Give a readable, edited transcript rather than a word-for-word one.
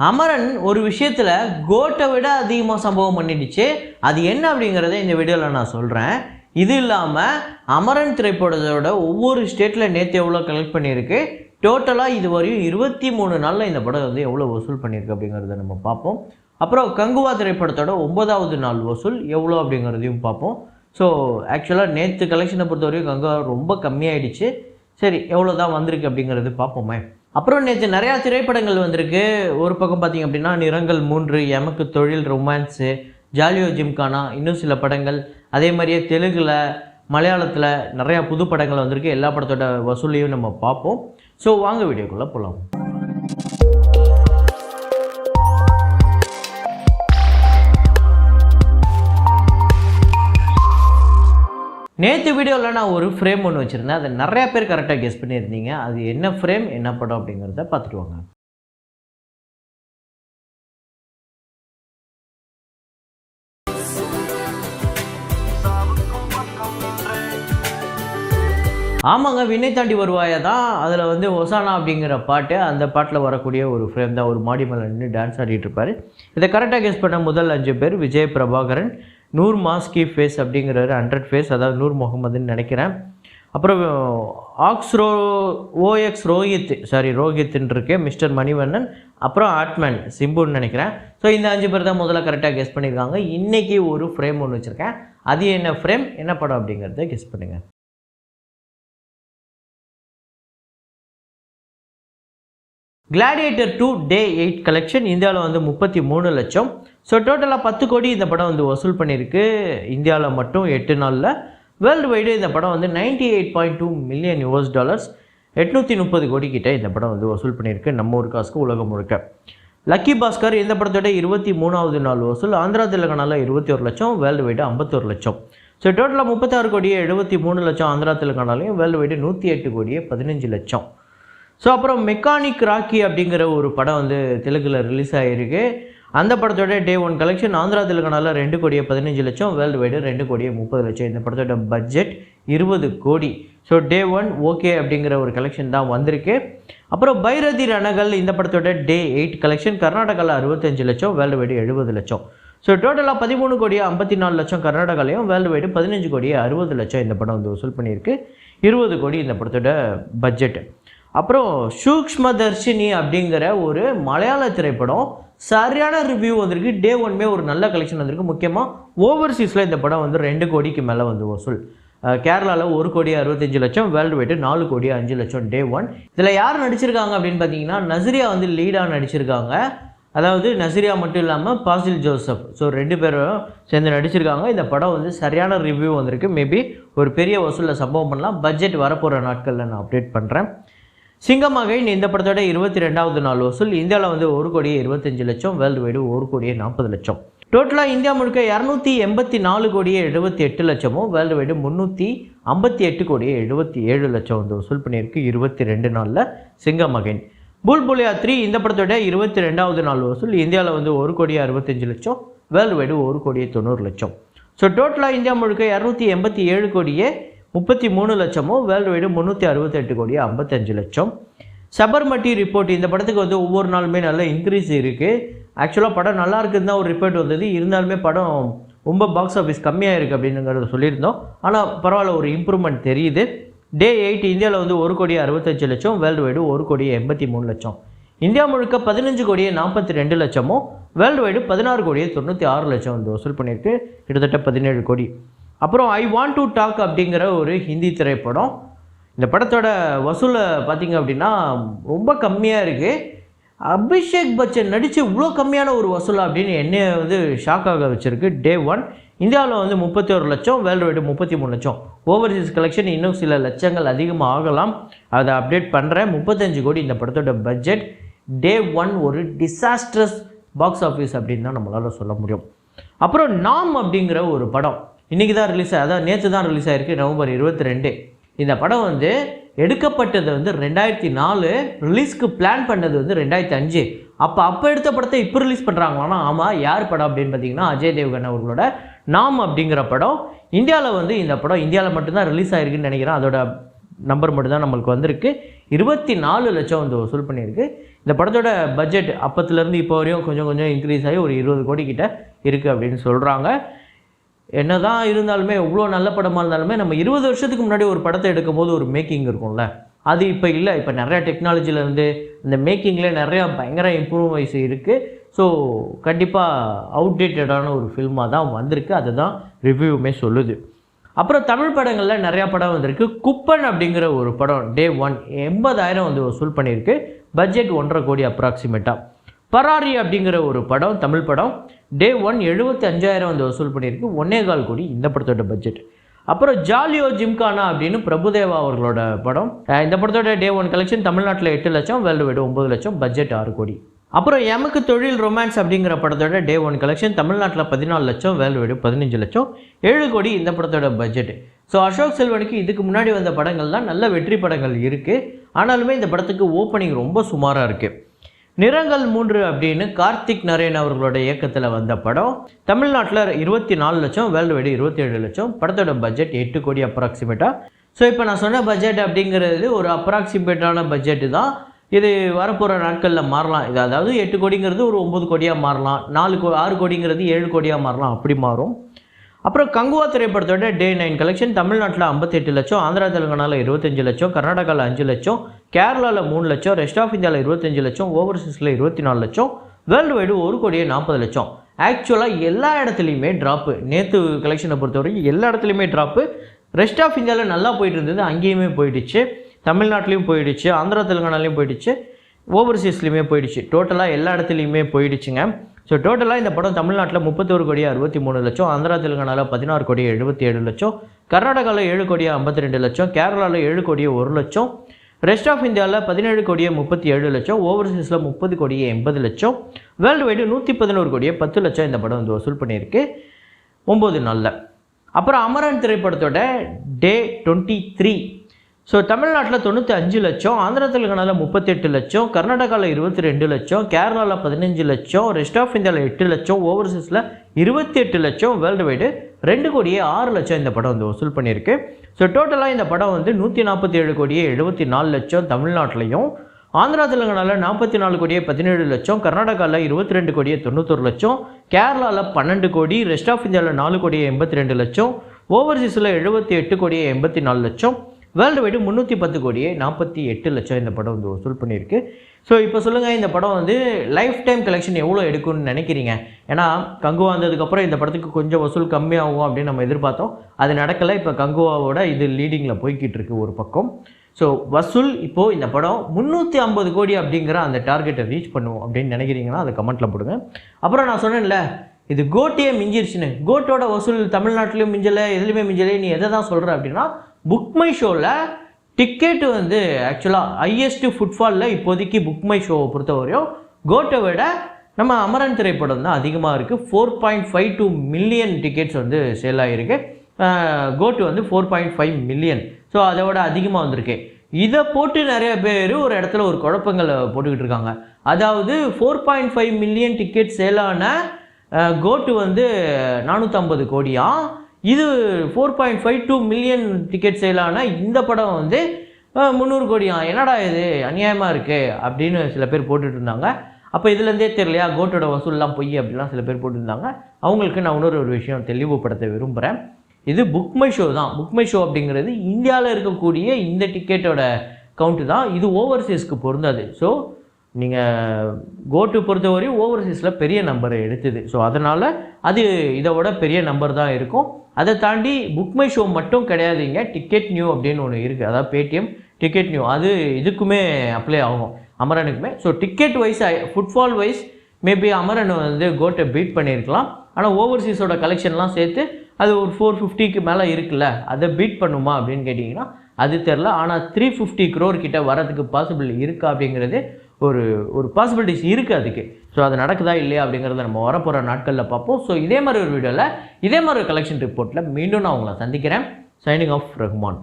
அமரன் ஒரு விஷயத்தில் கோட்டை விட அதிகமாக சம்பவம் பண்ணிடுச்சு. அது என்ன அப்படிங்கிறத இந்த வீடியோவில் நான் சொல்கிறேன். இது இல்லாமல் அமரன் திரைப்படத்தோட ஒவ்வொரு ஸ்டேட்டில் நேற்று எவ்வளோ கலெக்ட் பண்ணியிருக்கு, டோட்டலாக இது வரையும் 23 நாளில் இந்த படம் வந்து எவ்வளோ வசூல் பண்ணியிருக்கு அப்படிங்கிறத நம்ம பார்ப்போம். அப்புறம் கங்குவா திரைப்படத்தோட 9வது நாள் வசூல் எவ்வளோ அப்படிங்கிறதையும் பார்ப்போம். ஸோ ஆக்சுவலாக நேற்று கலெக்ஷனை பொறுத்தவரையும் கங்குவா ரொம்ப கம்மியாயிடுச்சு. சரி, எவ்வளோ தான் வந்திருக்கு அப்படிங்கிறது பார்ப்போமே. அப்புறம் நேற்று நிறையா திரைப்படங்கள் வந்திருக்கு. ஒரு பக்கம் பார்த்திங்க அப்படின்னா நிறங்கள் 3, எமக்கு தொழில், ரொமான்ஸு, ஜாலியோ ஜிம்கானா, இன்னும் சில படங்கள். அதே மாதிரியே தெலுங்கில், மலையாளத்தில் நிறையா புது படங்கள் வந்திருக்கு. எல்லா படத்தோட வசூலையும் நம்ம பார்ப்போம். ஸோ வாங்க வீடியோக்குள்ளே போகலாம். நேற்று வீடியோவில் நான் ஒரு ஃப்ரேம் ஒன்று வச்சுருந்தேன். அதை நிறையா பேர் கரெக்டாக கெஸ் பண்ணியிருந்தீங்க. அது என்ன ஃப்ரேம், என்ன படம் அப்படிங்கிறத பார்த்துட்டு வாங்க. ஆமாங்க, விண்ணை தாண்டி வருவாயா தான். அதில் வந்து ஒசானா அப்படிங்கிற பாட்டு, அந்த பாட்டில் வரக்கூடிய ஒரு ஃப்ரேம் தான். ஒரு மாடி மேலே நின்று டான்ஸ் ஆடிட்டு இருப்பார். இதை கரெக்டாக கெஸ் பண்ண முதல் 5 பேர் விஜய் பிரபாகரன், நூர் மாஸ்கி ஃபேஸ் அப்படிங்கிறாரு, 100 ஃபேஸ், அதாவது நூர் முகமதுன்னு நினைக்கிறேன். அப்புறம் ஓஎக்ஸ் ரோஹித்ன்னு இருக்கு, மிஸ்டர் மணிவண்ணன், அப்புறம் ஆட்மேன் சிம்புன்னு நினைக்கிறேன். ஸோ இந்த 5 பேர் தான் முதல்ல கரெக்டாக கெஸ் பண்ணியிருக்காங்க. இன்றைக்கி ஒரு ஃப்ரேம் ஒன்று வச்சுருக்கேன். அது என்ன ஃப்ரேம், என்ன படம் அப்படிங்கிறத கெஸ் பண்ணுங்கள். கிளாடியேட்டர் 2 டே 8 கலெக்ஷன் இந்தியாவில் வந்து 33 லட்சம். ஸோ டோட்டலாக 10 கோடி இந்த படம் வந்து வசூல் பண்ணியிருக்கு. இந்தியாவில் மட்டும் 8 நாளில். வேர்ல்டு வைடு இந்த படம் வந்து $98.2 மில்லியன், 830 கோடி கிட்டே இந்த படம் வந்து வசூல் பண்ணியிருக்கு நம்ம ஒரு காசுக்கு உலகம் முழுக்க. லக்கி பாஸ்கர் இந்த படத்தோட 23வது நாள் வசூல் ஆந்திரா தெலுங்கானாவில் 21 லட்சம், வேர்ல்டு வைடு 51 லட்சம். ஸோ டோட்டலாக 36 கோடியே 73 லட்சம் ஆந்திரா தெலுங்கானாலையும், வேர்ல்டு வைடு 108 கோடியே 15 லட்சம். ஸோ அப்புறம் மெக்கானிக் ராக்கி அப்படிங்கிற ஒரு படம் வந்து தெலுங்கில் ரிலீஸ் ஆகிருக்கு. அந்த படத்தோட டே 1 கலெக்ஷன் ஆந்திரா தெலுங்கானாவில் 2 கோடியே 15 லட்சம், வேர்ல்டு வைடு 2 கோடியே 30 லட்சம். இந்த படத்தோட பட்ஜெட் 20 கோடி. ஸோ டே 1 ஓகே அப்படிங்கிற ஒரு கலெக்ஷன் தான் வந்திருக்கு. அப்புறம் பைரதி ரணகள் இந்த படத்தோட டே 8 கலெக்ஷன் கர்நாடகாவில் 65 லட்சம், வேர்ல்டு வைடு 70 லட்சம். ஸோ டோட்டலாக 13 கோடியே 54 லட்சம் கர்நாடகாலையும், வேர்ல்டு வைடு 15 கோடியே 60 லட்சம் இந்த படம் வந்து வசூல் பண்ணியிருக்கு. 20 கோடி இந்த படத்தோட பட்ஜெட். அப்புறம் சூக்ஷ்மதர்ஷினி அப்படிங்கிற ஒரு மலையாள திரைப்படம் சரியான ரிவ்யூ வந்திருக்கு. டே 1மே ஒரு நல்ல கலெக்ஷன் வந்திருக்கு. முக்கியமாக ஓவர்சீஸில் இந்த படம் வந்து 2 கோடிக்கு மேலே வந்து வசூல். கேரளாவில் 1 கோடியே 65 லட்சம், வேர்ல்டு வைடு 4 கோடியே 5 லட்சம் டே 1. இதில் யார் நடிச்சிருக்காங்க அப்படின்னு பார்த்தீங்கன்னா நஸ்ரியா வந்து லீடாக நடிச்சிருக்காங்க. அதாவது நஸ்ரியா மட்டும் இல்லாமல் பாசில் ஜோசப், ஸோ 2 பேரும் சேர்ந்து நடிச்சிருக்காங்க. இந்த படம் வந்து சரியான ரிவ்யூ வந்திருக்கு. மேபி ஒரு பெரிய வசூலில் சம்பவம் பண்ணலாம். பட்ஜெட் வரப்போகிற நாட்களில் நான் அப்டேட் பண்ணுறேன். சிங்கம் அகைன் இந்த படத்தோட 22வது நாள் வசூல் இந்தியாவில் வந்து 1 கோடியே 25 லட்சம், வேர்ல்டு வைடு 1 கோடியே 40 லட்சம். டோட்டலாக இந்தியா முழுக்க 284 கோடியே 78 லட்சமும், வேர்ல்டு வைடு 358 கோடியே 77 லட்சம் வந்து வசூல் பண்ணியிருக்கு 22 நாளில் சிங்கம் அகைன். புல்புலியா 3 இந்த படத்தோட 22வது நாள் வசூல் இந்தியாவில் வந்து 1 கோடியே 65 லட்சம், வேர்ல்டு வைடு 1 கோடியே 90 லட்சம். ஸோ டோட்டலாக இந்தியா முழுக்க 287 கோடியே 33 லட்சமும், வேர்ல்டு வைடு 368 கோடியே 55 லட்சம். சபர்மதி ரிப்போர்ட் இந்த படத்துக்கு வந்து ஒவ்வொரு நாளுமே நல்ல இன்க்ரீஸ் இருக்குது. ஆக்சுவலாக படம் நல்லா இருக்குதுன்னு தான் ஒரு ரிப்போர்ட் வந்தது. இருந்தாலுமே படம் ரொம்ப பாக்ஸ் ஆஃபீஸ் கம்மியாக இருக்குது அப்படிங்கிறத சொல்லியிருந்தோம். ஆனால் பரவாயில்ல, ஒரு இம்ப்ரூவ்மெண்ட் தெரியுது. டே 8 இந்தியாவில் வந்து 1 கோடியே 65 லட்சம், வேர்ல்டு வைடு 1 கோடியே 83 லட்சம். இந்தியா முழுக்க 15 கோடியே 42 லட்சமும், வேர்ல்டு வைடு 16 கோடியே 96 லட்சம் வந்து வசூல் பண்ணியிருக்கு, கிட்டத்தட்ட 17 கோடி. அப்புறம் ஐ வாண்ட் டு டாக் அப்படிங்கிற ஒரு ஹிந்தி திரைப்படம். இந்த படத்தோட வசூலை பார்த்திங்க அப்படின்னா ரொம்ப கம்மியாக இருக்குது. அபிஷேக் பச்சன் நடித்து இவ்வளோ கம்மியான ஒரு வசூல் அப்படின்னு என்னை வந்து ஷாக்காக வச்சுருக்கு. டே 1 இந்தியாவில் வந்து 31 லட்சம், வேர்ல்டு வைடு 33 லட்சம். ஓவர்சீஸ் கலெக்ஷன் இன்னும் சில லட்சங்கள் அதிகமாக ஆகலாம், அதை அப்டேட் பண்ணுறேன். 35 கோடி இந்த படத்தோட பட்ஜெட். டே 1 ஒரு டிசாஸ்ட்ரஸ் பாக்ஸ் ஆஃபீஸ் அப்படின்னு தான் நம்மளால் சொல்ல முடியும். அப்புறம் நாம் அப்படிங்கிற ஒரு படம் இன்றைக்கி தான் ரிலீஸ் அதாவது நேற்று தான் ரிலீஸ் ஆகிருக்கு, நவம்பர் 22. இந்த படம் வந்து எடுக்கப்பட்டது வந்து 2004, ரிலீஸ்க்கு பிளான் பண்ணது வந்து 2005. அப்போ எடுத்த படத்தை இப்போ ரிலீஸ் பண்ணுறாங்களான்னா ஆமாம். யார் படம் அப்படின்னு பார்த்தீங்கன்னா அஜய் தேவ்கன் அவர்களோட நாம் அப்படிங்கிற படம். இந்தியாவில் வந்து இந்த படம் இந்தியாவில் மட்டும்தான் ரிலீஸ் ஆகிருக்குன்னு நினைக்கிறேன். அதோட நம்பர் மட்டும் தான் நம்மளுக்கு வந்திருக்கு. 24 லட்சம் வந்து வசூல் பண்ணியிருக்கு. இந்த படத்தோட பட்ஜெட் அப்பத்துலேருந்து இப்போ வரையும் கொஞ்சம் கொஞ்சம் இன்க்ரீஸ் ஆகி ஒரு 20 கோடி கிட்ட இருக்குது அப்படின்னு சொல்கிறாங்க. என்ன தான் இருந்தாலுமே இவ்வளோ நல்ல படமாக இருந்தாலுமே நம்ம 20 வருஷத்துக்கு முன்னாடி ஒரு படத்தை எடுக்கும் போது ஒரு மேக்கிங் இருக்கும்ல, அது இப்போ இல்லை. இப்போ நிறையா டெக்னாலஜிலேருந்து இந்த மேக்கிங்கில் நிறையா பயங்கர இம்ப்ரூவைஸ் இருக்குது. ஸோ கண்டிப்பாக அவுடேட்டடான ஒரு ஃபில்மாக தான் வந்திருக்கு. அதுதான் ரிவ்யூவுமே சொல்லுது. அப்புறம் தமிழ் படங்களில் நிறையா படம் வந்திருக்கு. குப்பன் அப்படிங்கிற ஒரு படம் Day 1 80,000 வந்து வசூல் பண்ணியிருக்கு. பட்ஜெட் 1.5 கோடி அப்ராக்சிமேட்டாக. பராரி அப்படிங்கிற ஒரு படம் தமிழ் படம் Day 1 75,000 வந்து வசூல் பண்ணியிருக்கு. 1.25 கோடி இந்த படத்தோட பட்ஜெட். அப்புறம் ஜாலியோ ஜிம்கானா அப்படின்னு பிரபுதேவா அவர்களோட படம். இந்த படத்தோட Day 1 கலெக்ஷன் தமிழ்நாட்டில் 8 லட்சம், வேர்ல்டு வைடு 9 லட்சம், பட்ஜெட் 6 கோடி. அப்புறம் எமக்கு தொழில் ரொமான்ஸ் அப்படிங்கிற படத்தோட Day 1 கலெக்ஷன் தமிழ்நாட்டில் 14 லட்சம், வேர்ல்டு வைடு 15 லட்சம், 7 கோடி இந்த படத்தோட பட்ஜெட். ஸோ அசோக் செல்வனுக்கு இதுக்கு முன்னாடி வந்த படங்கள்லாம் நல்ல வெற்றி படங்கள் இருக்குது. ஆனாலுமே இந்த படத்துக்கு ஓப்பனிங் ரொம்ப சுமாராக இருக்குது. நிறங்கள் 3 அப்படின்னு கார்த்திக் நரேன் அவர்களோட இயக்கத்தில் வந்த படம் தமிழ்நாட்டில் 24 லட்சம், வேர்ல்டு வைடு 27 லட்சம், படத்தோட பட்ஜெட் 8 கோடி அப்ராக்சிமேட்டாக. ஸோ இப்போ நான் சொன்ன பட்ஜெட் அப்படிங்கிறது ஒரு அப்ராக்சிமேட்டான பட்ஜெட்டு தான். இது வரப்போகிற நாட்களில் மாறலாம். இது அதாவது 8 கோடிங்கிறது ஒரு 9 கோடியாக மாறலாம், 6 கோடிங்கிறது 7 கோடியாக மாறலாம், அப்படி மாறும். அப்புறம் கங்குவா திரைப்படத்தோட Day 9 கலெக்ஷன் தமிழ்நாட்டில் 58 லட்சம், ஆந்திரா தெலுங்கானாவில் 25 லட்சம், கர்நாடகாவில் 5 லட்சம், கேரளாவில் 3 லட்சம், ரெஸ்ட் ஆஃப் இந்தியாவில் 25 லட்சம், ஓவர்சீஸில் 24 லட்சம், வேர்ல்டு வைடு 1 கோடியே 40 லட்சம். ஆக்சுவலாக எல்லா இடத்துலையுமே ட்ராப்பு. நேற்று கலெக்ஷனை பொறுத்தவரைக்கும் எல்லா இடத்துலையுமே ட்ராப்பு. ரெஸ்ட் ஆஃப் இந்தியாவில் நல்லா போயிட்டு இருந்தது, அங்கேயுமே போயிடுச்சு. தமிழ்நாட்டிலையும் போயிடுச்சு, ஆந்திரா தெலுங்கானாலையும் போயிடுச்சு, ஓவர்சீஸ்லேயுமே போயிடுச்சு. டோட்டலாக எல்லா இடத்துலையுமே போயிடுச்சுங்க. ஸோ டோட்டலாக இந்த படம் தமிழ்நாட்டில் 31 கோடியே 63 லட்சம், ஆந்திரா தெலுங்கானாவில் 16 கோடியே 77 லட்சம், கர்நாடகாவில் 7 கோடியே 52 லட்சம், கேரளாவில் 7 கோடியே 1 லட்சம், ரெஸ்ட் ஆஃப் இந்தியாவில் 17 கோடியே 37 லட்சம், ஓவர்சீஸில் 30 கோடியே 80 லட்சம், வேர்ல்டு வைடு 111 கோடியே 10 லட்சம் இந்த படம் வந்து வசூல் பண்ணியிருக்கு 9 நாளில். அப்புறம் அமரன் திரைப்படத்தோட Day 23 ஸோ தமிழ்நாட்டில் 95 லட்சம், ஆந்திரா தெலுங்கானாவில் 38 லட்சம், கர்நாடகாவில் 22 லட்சம், கேரளாவில் 15 லட்சம், ரெஸ்ட் ஆஃப் இந்தியாவில் 8 லட்சம், ஓவர்சீஸில் 28 லட்சம், வேர்ல்டு வைடு 2 கோடியே 6 லட்சம் இந்த படம் வந்து வசூல் பண்ணியிருக்கு. ஸோ டோட்டலாக இந்த படம் வந்து 147 கோடியே 74 லட்சம் தமிழ்நாட்டிலையும், ஆந்திரா தெலுங்கானாவில் 44 கோடியே 17 லட்சம், கர்நாடகாவில் 22 கோடியே 91 லட்சம், கேரளாவில் 12 கோடி, ரெஸ்ட் ஆஃப் இந்தியாவில் 4 கோடியே 82 லட்சம், ஓவர்சீஸில் 78 கோடியே 84 லட்சம், வேர்ல்டு வைடு 310 கோடியே 48 லட்சம் இந்த படம் வந்து வசூல் பண்ணியிருக்கு. ஸோ இப்போ சொல்லுங்கள், இந்த படம் வந்து லைஃப் டைம் கலெக்ஷன் எவ்வளோ எடுக்கும்னு நினைக்கிறீங்க? ஏன்னா கங்குவா வந்ததுக்கப்புறம் இந்த படத்துக்கு கொஞ்சம் வசூல் கம்மியாகும் அப்படின்னு நம்ம எதிர்பார்த்தோம். அது நடக்கலை. இப்போ கங்குவாவோட இது லீடிங்கில் போய்கிட்டு இருக்கு ஒரு பக்கம். ஸோ வசூல் இப்போது இந்த படம் 350 கோடி அப்படிங்கிற அந்த டார்கெட்டை ரீச் பண்ணுவோம் அப்படின்னு நினைக்கிறீங்கன்னா அதை கமெண்ட்டில் போடுங்க. அப்புறம் நான் சொன்னேன்ல, இது கோட்டையே மிஞ்சிருச்சுன்னு. கோட்டோட வசூல் தமிழ்நாட்டிலையும் மிஞ்சலை, எதுலையுமே மிஞ்சலை. நீ எதை தான் சொல்கிற அப்படின்னா, புக் மை ஷோவில் டிக்கெட்டு வந்து ஆக்சுவலாக ஹையஸ்ட்டு ஃபுட்ஃபாலில் இப்போதைக்கு புக் மை ஷோவை பொறுத்தவரையும் கோட்டை விட நம்ம அமரன் திரைப்படம் தான் அதிகமாக இருக்குது. 4.52 மில்லியன் டிக்கெட்ஸ் வந்து சேல் ஆகிருக்கு. கோட்டு வந்து 4.5 மில்லியன். ஸோ அதை விட அதிகமாக வந்திருக்கு. இதை போட்டு நிறைய பேர் ஒரு இடத்துல ஒரு குழப்பங்களை போட்டுக்கிட்டு இருக்காங்க. அதாவது 4.5 மில்லியன் டிக்கெட் சேலான கோட்டு வந்து 450 கோடியா, இது 4.52 மில்லியன் டிக்கெட் சேலான இந்த படம் வந்து 300 கோடியா. என்னடா இது அநியாயமாக இருக்குது அப்படின்னு சில பேர் போட்டுட்டு இருந்தாங்க. அப்போ இதுலேருந்தே தெரியலையா கோட்டோட வசூல்லாம் பொய் அப்படிலாம் சில பேர் போட்டுருந்தாங்க. அவங்களுக்கு நான் இன்னொரு விஷயம் தெளிவுபடுத்த விரும்புகிறேன். இது புக் மை ஷோ தான். புக் மை ஷோ அப்படிங்கிறது இந்தியாவில் இருக்கக்கூடிய இந்த டிக்கெட்டோட கவுண்ட்டு தான். இது ஓவர்சீஸ்க்கு பொருந்தாது. ஸோ நீங்கள் கோட்டு பொறுத்தவரையும் ஓவர்சீஸில் பெரிய நம்பரை எடுத்துது. ஸோ அதனால் அது இதை விட பெரிய நம்பர் தான் இருக்கும். அதை தாண்டி புக் மை ஷோ மட்டும் கிடையாதுங்க. டிக்கெட் நியூ அப்படின்னு ஒன்று இருக்குது. அதாவது பேடிஎம் டிக்கெட் நியூ, அது இதுக்குமே அப்ளை ஆகும், அமரனுக்குமே. So ticket wise footfall wise maybe Amaran வந்து கோட்டை பீட் பண்ணியிருக்கலாம். ஆனால் ஓவர்சீஸோட கலெக்ஷன்லாம் சேர்த்து அது ஒரு 450க்கு மேலே இருக்குல்ல, அதை பீட் பண்ணுமா அப்படின்னு கேட்டிங்கன்னா அது தெரில. ஆனால் 350 crore கிட்ட வரதுக்கு பாசிபிள் இருக்கா அப்படிங்கிறது ஒரு பாசிபிலிட்டிஸ் இருக்குது அதுக்கு. ஸோ அது நடக்குதா இல்லையா அப்படிங்கிறத நம்ம வரப்போகிற நாட்களில் பார்ப்போம். ஸோ இதே மாதிரி ஒரு வீடியோவில் இதே மாதிரி ஒரு கலெக்ஷன் ரிப்போர்ட்டில் மீண்டும் நான் உங்களை சந்திக்கிறேன். Signing off Rahman.